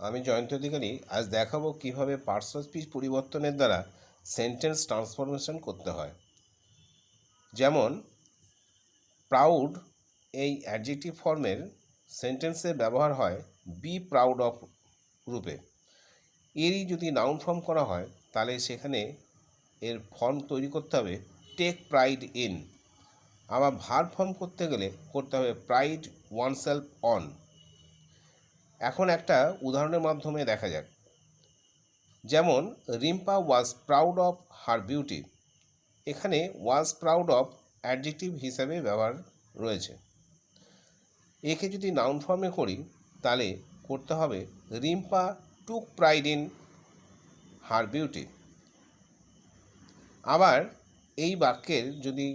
আমি জয়ন্ত অধিকারী আজ দেখাবো কিভাবে পার্টস অফ স্পিচ পরিবর্তনের দ্বারা সেন্টেন্স ট্রান্সফরমেশন করতে হয়। যেমন প্রাউড এই অ্যাডজেক্টিভ ফর্মের সেন্টেন্সে ব্যবহার হয় বি প্রাউড অফ রূপে। এরই যদি নাউন ফর্ম করা হয় তাহলে সেখানে এর ফর্ম তৈরি করতে হবে টেক প্রাইড ইন। আবার ভার্ব ফর্ম করতে গেলে করতে হবে প্রাইড ওয়ানসেলফ অন। এখন একটা উদাহরণের মাধ্যমে দেখা যাক। যেমন রিম্পা ওয়াজ প্রাউড অফ হার বিউটি। এখানে ওয়াজ প্রাউড অফ অ্যাডজেক্টিভ হিসাবে ব্যবহার রয়েছে। একে যদি নাউন ফর্মে করি তাহলে করতে হবে রিম্পা টুক প্রাইড ইন হার বিউটি। আবার এই বাক্যের যদি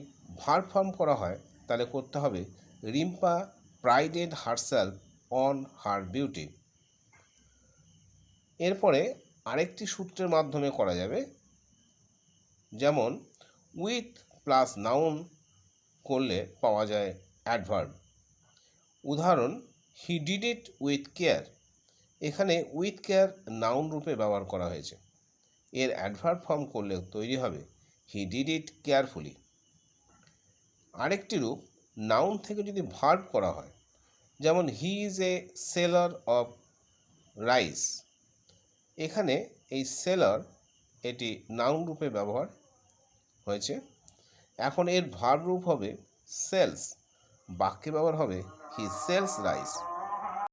ভার্ব ফর্ম করা হয় তাহলে করতে হবে Rimpa prided herself on her beauty. এরপরে আরেকটি সূত্রের মাধ্যমে করা যাবে। যেমন উইথ প্লাস নাউন করলে পাওয়া যায় অ্যাডভার্ব। উদাহরণ he did it with care. এখানে উইথ কেয়ার নাউন রূপে ব্যবহার করা হয়েছে। এর অ্যাডভার্ব ফর্ম করলে তৈরি হবে হি ডিড ইট কেয়ারফুলি। আরেকটি রূপ নাউন থেকে যদি ভার্ব করা হয়, যেমন he is a seller of rice. এখানে এই সেলার এটি নাউন রূপে ব্যবহার হয়েছে। এখন এর ভার্ব রূপ হবে সেলস। বাক্যে ব্যবহার হবে হি সেলস রাইস।